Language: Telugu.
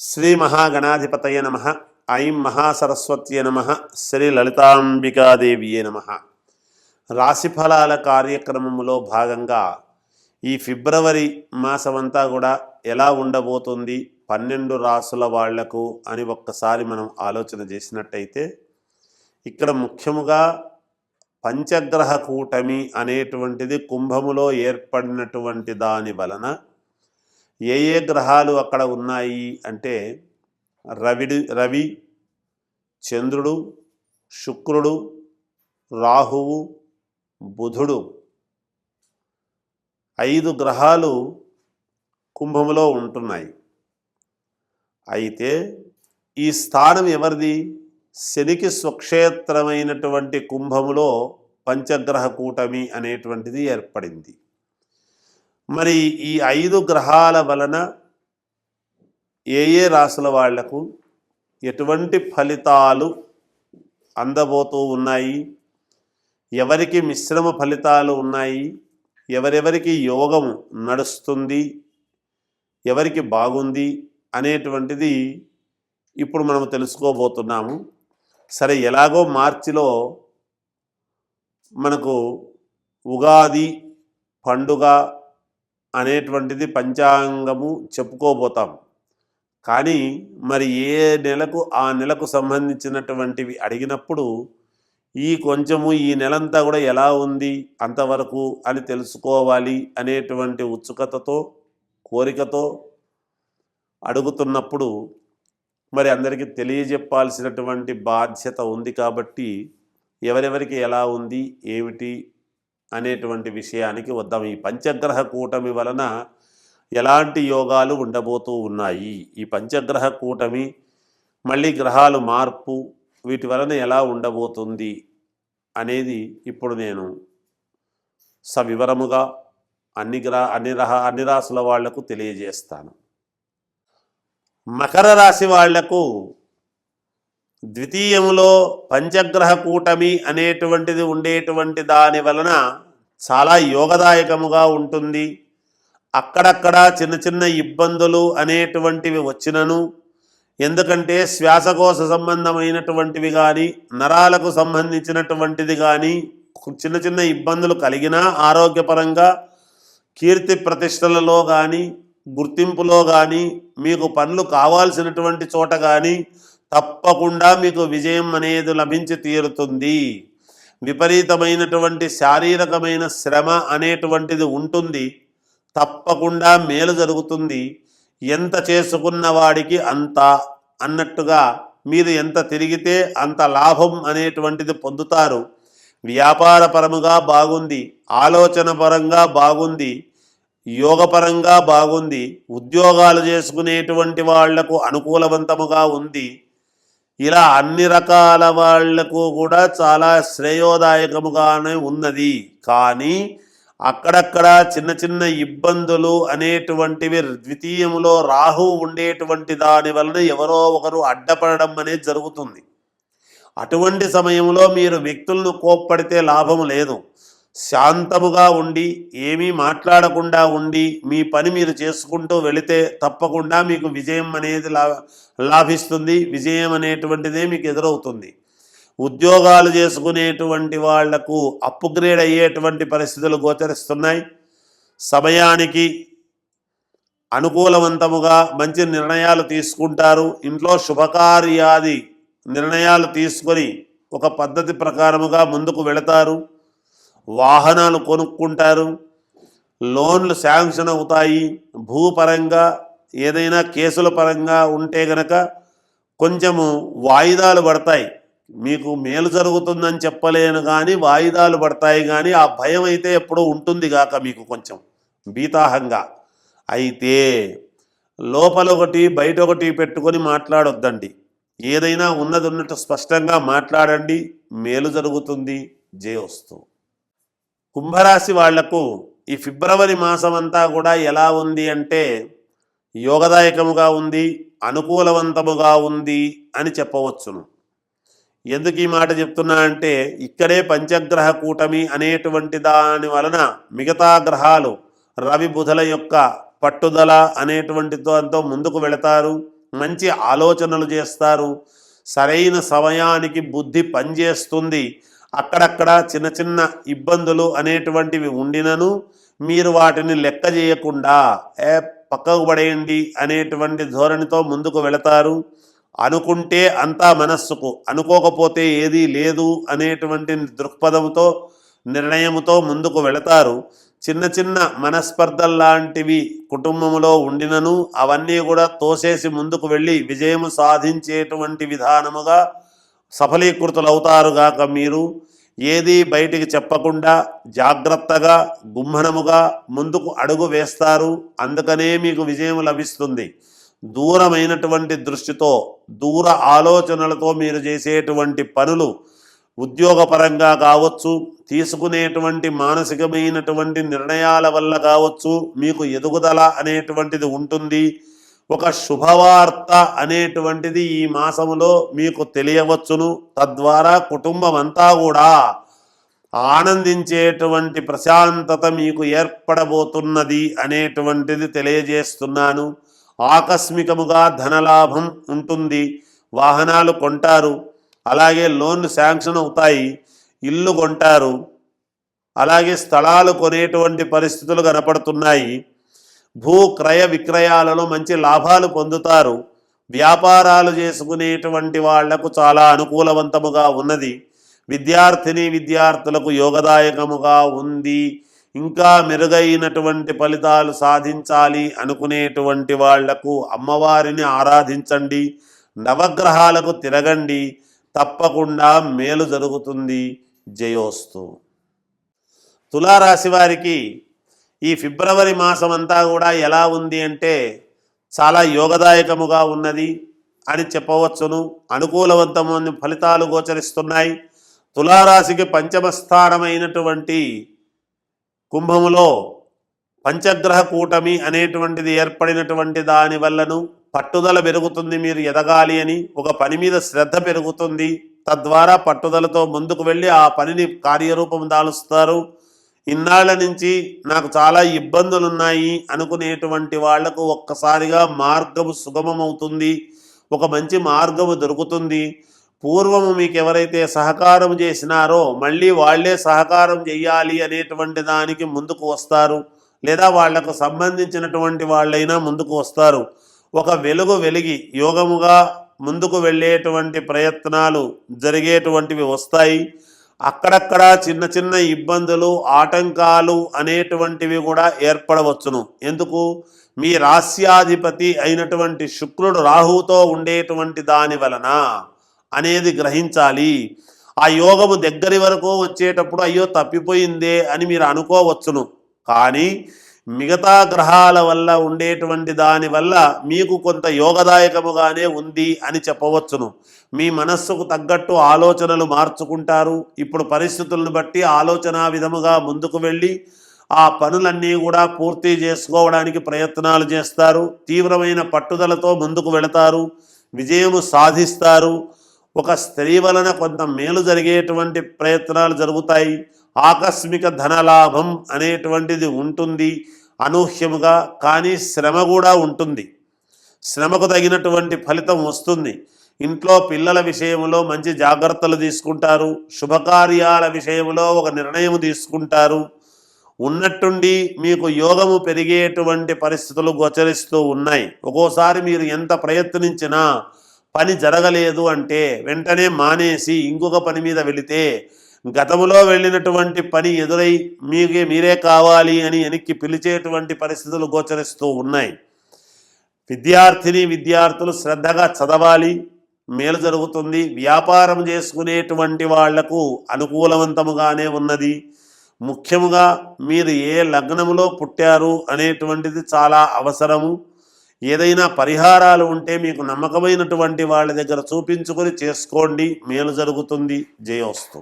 శ్రీ మహాగణాధిపతయ నమ. ఐం మహాసరస్వత్యే నమ. శ్రీ లలితాంబికాదేవియే నమ. రాశిఫలాల కార్యక్రమంలో భాగంగా ఈ ఫిబ్రవరి మాసమంతా కూడా ఎలా ఉండబోతుంది 12 రాసుల వాళ్లకు అని ఒక్కసారి మనం ఆలోచన చేసినట్టయితే, ఇక్కడ ముఖ్యముగా పంచగ్రహ కూటమి అనేటువంటిది కుంభములో ఏర్పడినటువంటి దాని వలన ఏ ఏ గ్రహాలు అక్కడ ఉన్నాయి అంటే రవి, చంద్రుడు, శుక్రుడు, రాహువు, బుధుడు 5 గ్రహాలు కుంభములో ఉంటున్నాయి. అయితే ఈ స్థానం ఎవరిది? శనికి స్వక్షేత్రమైనటువంటి కుంభములో పంచగ్రహ కూటమి అనేటువంటిది ఏర్పడింది. మరి ఈ 5 గ్రహాల వలన ఏ ఏ రాసుల వాళ్లకు ఎటువంటి ఫలితాలు అందబోతూ ఉన్నాయి, ఎవరికి మిశ్రమ ఫలితాలు ఉన్నాయి, ఎవరెవరికి యోగం నడుస్తుంది, ఎవరికి బాగుంది అనేటువంటిది ఇప్పుడు మనం తెలుసుకోబోతున్నాము. సరే, ఎలాగో మార్చిలో మనకు ఉగాది పండుగ అనేటువంటిది పంచాంగము చెప్పుకోబోతాం. కానీ మరి ఏ నెలకు ఆ నెలకు సంబంధించినటువంటివి అడిగినప్పుడు కొంచెము ఈ నెలంతా కూడా ఎలా ఉంది అంతవరకు అని తెలుసుకోవాలి అనేటువంటి ఉత్సుకతతో కోరికతో అడుగుతున్నప్పుడు మరి అందరికీ తెలియజెప్పాల్సినటువంటి బాధ్యత ఉంది. కాబట్టి ఎవరెవరికి ఎలా ఉంది ఏమిటి అనేటువంటి విషయానికి వద్దాం. ఈ పంచగ్రహ కూటమి వలన ఎలాంటి యోగాలు ఉండబోతూ ఉన్నాయి, ఈ పంచగ్రహ కూటమి మళ్ళీ గ్రహాలు మార్పు వీటి వలన ఎలా ఉండబోతుంది అనేది ఇప్పుడు నేను సవివరముగా అన్ని రాసుల వాళ్లకు తెలియజేస్తాను. మకర రాశి వాళ్లకు ద్వితీయంలో పంచగ్రహ కూటమి అనేటువంటిది ఉండేటువంటి దాని వలన చాలా యోగదాయకముగా ఉంటుంది. అక్కడక్కడ చిన్న చిన్న ఇబ్బందులు అనేటువంటివి వచ్చినను, ఎందుకంటే శ్వాసకోశ సంబంధమైనటువంటివి కానీ నరాలకు సంబంధించినటువంటిది కానీ చిన్న చిన్న ఇబ్బందులు కలిగినా ఆరోగ్యపరంగా కీర్తి ప్రతిష్టలలో కానీ గుర్తింపులో కానీ మీకు పనులు కావాల్సినటువంటి చోట కానీ తప్పకుండా మీకు విజయం అనేది లభించి తీరుతుంది. విపరీతమైనటువంటి శారీరకమైన శ్రమ అనేటువంటిది ఉంటుంది, తప్పకుండా మేలు జరుగుతుంది. ఎంత చేసుకున్న వాడికి అంత అన్నట్టుగా మీరు ఎంత తిరిగితే అంత లాభం అనేటువంటిది పొందుతారు. వ్యాపారపరముగా బాగుంది, ఆలోచన పరంగా బాగుంది, యోగపరంగా బాగుంది, ఉద్యోగాలు చేసుకునేటువంటి వాళ్లకు అనుకూలవంతముగా ఉంది. ఇలా అన్ని రకాల వాళ్లకు కూడా చాలా శ్రేయోదాయకముగానే ఉన్నది. కానీ అక్కడక్కడ చిన్న చిన్న ఇబ్బందులు అనేటువంటివి ద్వితీయంలో రాహు ఉండేటువంటి దాని వలన ఎవరో ఒకరు అడ్డపడడం అనేది జరుగుతుంది. అటువంటి సమయంలో మీరు వ్యక్తులను కోప్పడితే లాభము లేదు. శాంతముగా ఉండి ఏమీ మాట్లాడకుండా ఉండి మీ పని మీరు చేసుకుంటూ వెళితే తప్పకుండా మీకు విజయం అనేది లాభిస్తుంది. విజయం అనేటువంటిదే మీకు ఎదురవుతుంది. ఉద్యోగాలు చేసుకునేటువంటి వాళ్లకు అప్గ్రేడ్ అయ్యేటువంటి పరిస్థితులు గోచరిస్తున్నాయి. సమయానికి అనుకూలవంతముగా మంచి నిర్ణయాలు తీసుకుంటారు. ఇంట్లో శుభకార్యాది నిర్ణయాలు తీసుకొని ఒక పద్ధతి ప్రకారముగా ముందుకు వెళతారు. వాహనాలు కొనుక్కుంటారు, లోన్లు శాంక్షన్ అవుతాయి. భూపరంగా ఏదైనా కేసుల పరంగా ఉంటే గనక కొంచెము వాయిదాలు పడతాయి. మీకు మేలు జరుగుతుందని చెప్పలేను కానీ వాయిదాలు పడతాయి. కానీ ఆ భయం అయితే ఎప్పుడూ ఉంటుంది గాక మీకు కొంచెం భీతాహంగా. అయితే లోపల ఒకటి బయట ఒకటి పెట్టుకొని మాట్లాడొద్దండి. ఏదైనా ఉన్నట్టు స్పష్టంగా మాట్లాడండి, మేలు జరుగుతుంది. జయవస్తు. కుంభరాశి వాళ్లకు ఈ ఫిబ్రవరి మాసం అంతా కూడా ఎలా ఉంది అంటే యోగదాయకముగా ఉంది, అనుకూలవంతముగా ఉంది అని చెప్పవచ్చును. ఎందుకు ఈ మాట చెప్తున్నా అంటే ఇక్కడే పంచగ్రహ కూటమి అనేటువంటి దాని వలన మిగతా గ్రహాలు రవి బుధుల యొక్క పట్టుదల అనేటువంటి దాంతో ముందుకు వెళతారు. మంచి ఆలోచనలు చేస్తారు, సరైన సమయానికి బుద్ధి పనిచేస్తుంది. అక్కడక్కడ చిన్న చిన్న ఇబ్బందులు అనేటువంటివి ఉండినను మీరు వాటిని లెక్క చేయకుండా పక్కకు పడేయండి అనేటువంటి ధోరణితో ముందుకు వెళతారు. అనుకుంటే అంతా మనస్సుకు, అనుకోకపోతే ఏదీ లేదు అనేటువంటి దృక్పథంతో నిర్ణయంతో ముందుకు వెళతారు. చిన్న చిన్న మనస్పర్ధల్లాంటివి కుటుంబంలో ఉండినను అవన్నీ కూడా తోసేసి ముందుకు వెళ్ళి విజయం సాధించేటువంటి విధానముగా సఫలీకృతులవుతారుగాక. మీరు ఏది బయటికి చెప్పకుండా జాగ్రత్తగా గుమ్మనముగా ముందుకు అడుగు వేస్తారు. అందుకనే మీకు విజయం లభిస్తుంది. దూరమైనటువంటి దృష్టితో, దూర ఆలోచనలతో మీరు చేసేటువంటి పనులు ఉద్యోగపరంగా కావచ్చు, తీసుకునేటువంటి మానసికమైనటువంటి నిర్ణయాల వల్ల కావచ్చు, మీకు ఎదుగుదల అనేటువంటిది ఉంటుంది. ఒక శుభవార్త అనేటువంటిది ఈ మాసములో మీకు తెలియవచ్చును. తద్వారా కుటుంబం అంతా కూడా ఆనందించేటువంటి ప్రశాంతత మీకు ఏర్పడబోతున్నది అనేటువంటిది తెలియజేస్తున్నాను. ఆకస్మికముగా ధనలాభం ఉంటుంది. వాహనాలు కొంటారు, అలాగే లోన్లు శాంక్షన్ అవుతాయి, ఇల్లు కొంటారు, అలాగే స్థలాలు కొనేటువంటి పరిస్థితులు కనపడుతున్నాయి. భూ క్రయ విక్రయాలలో మంచి లాభాలు పొందుతారు. వ్యాపారాలు చేసుకునేటువంటి వాళ్లకు చాలా అనుకూలవంతముగా ఉన్నది. విద్యార్థులకు యోగదాయకముగా ఉంది. ఇంకా మెరుగైనటువంటి ఫలితాలు సాధించాలి అనుకునేటువంటి వాళ్లకు అమ్మవారిని ఆరాధించండి, నవగ్రహాలకు తిరగండి, తప్పకుండా మేలు జరుగుతుంది. జయోస్తు. తులారాశి వారికి ఈ ఫిబ్రవరి మాసం అంతా కూడా ఎలా ఉంది అంటే చాలా యోగదాయకముగా ఉన్నది అని చెప్పవచ్చును. అనుకూలవంతమైన ఫలితాలు గోచరిస్తున్నాయి. తులారాశికి పంచమ స్థానమైనటువంటి కుంభములో పంచగ్రహ కూటమి అనేటువంటిది ఏర్పడినటువంటి దాని వల్లను పట్టుదల పెరుగుతుంది. మీరు ఎదగాలి అని ఒక పని మీద శ్రద్ధ పెరుగుతుంది. తద్వారా పట్టుదలతో ముందుకు వెళ్ళి ఆ పనిని కార్యరూపం దాలుస్తారు. ఇన్నాళ్ల నుంచి నాకు చాలా ఇబ్బందులు ఉన్నాయి అనుకునేటువంటి వాళ్లకు ఒక్కసారిగా మార్గము సుగమమవుతుంది. ఒక మంచి మార్గము దొరుకుతుంది. పూర్వము మీకు ఎవరైతే సహకారం చేసినారో మళ్ళీ వాళ్లే సహకారం చేయాలి అనేటువంటి దానికి ముందుకు వస్తారు. లేదా వాళ్లకు సంబంధించినటువంటి వాళ్ళైనా ముందుకు వస్తారు. ఒక వెలిగి యోగముగా ముందుకు వెళ్ళేటువంటి ప్రయత్నాలు జరిగేటువంటివి వస్తాయి. అక్కడక్కడ చిన్న చిన్న ఇబ్బందులు, ఆటంకాలు అనేటువంటివి కూడా ఏర్పడవచ్చును. ఎందుకు? మీ రాస్యాధిపతి అయినటువంటి శుక్రుడు రాహువుతో ఉండేటువంటి దాని వలన అనేది గ్రహించాలి. ఆ యోగము దగ్గరి వరకు వచ్చేటప్పుడు అయ్యో తప్పిపోయిందే అని మీరు అనుకోవచ్చును. కానీ మిగతా గ్రహాల వల్ల ఉండేటువంటి దాని వల్ల మీకు కొంత యోగదాయకముగానే ఉంది అని చెప్పవచ్చును. మీ మనస్సుకు తగ్గట్టు ఆలోచనలు మార్చుకుంటారు. ఇప్పుడు పరిస్థితులను బట్టి ఆలోచన విధముగా ముందుకు వెళ్ళి ఆ పనులన్నీ కూడా పూర్తి చేసుకోవడానికి ప్రయత్నాలు చేస్తారు. తీవ్రమైన పట్టుదలతో ముందుకు వెళతారు, విజయము సాధిస్తారు. ఒక స్త్రీ వలన కొంత మేలు జరిగేటువంటి ప్రయత్నాలు జరుగుతాయి. ఆకస్మిక ధనలాభం అనేటువంటిది ఉంటుంది అనూహ్యముగా. కానీ శ్రమ కూడా ఉంటుంది. శ్రమకు తగినటువంటి ఫలితం వస్తుంది. ఇంట్లో పిల్లల విషయంలో మంచి జాగ్రత్తలు తీసుకుంటారు. శుభకార్యాల విషయంలో ఒక నిర్ణయం తీసుకుంటారు. ఉన్నట్టుండి మీకు యోగము పెరిగేటువంటి పరిస్థితులు గోచరిస్తూ ఉన్నాయి. ఒక్కోసారి మీరు ఎంత ప్రయత్నించినా పని జరగలేదు అంటే వెంటనే మానేసి ఇంకొక పని మీద వెళితే గతములో వెళ్ళినటువంటి పని ఎదురై మీరే కావాలి అని వెనక్కి పిలిచేటువంటి పరిస్థితులు గోచరిస్తూ ఉన్నాయి. విద్యార్థులు శ్రద్ధగా చదవాలి, మేలు జరుగుతుంది. వ్యాపారం చేసుకునేటువంటి వాళ్లకు అనుకూలవంతముగానే ఉన్నది. ముఖ్యముగా మీరు ఏ లగ్నములో పుట్టారు అనేటువంటిది చాలా అవసరము. ఏదైనా పరిహారాలు ఉంటే మీకు నమ్మకమైనటువంటి వాళ్ళ దగ్గర చూపించుకొని చేసుకోండి, మేలు జరుగుతుంది. జయోస్తు.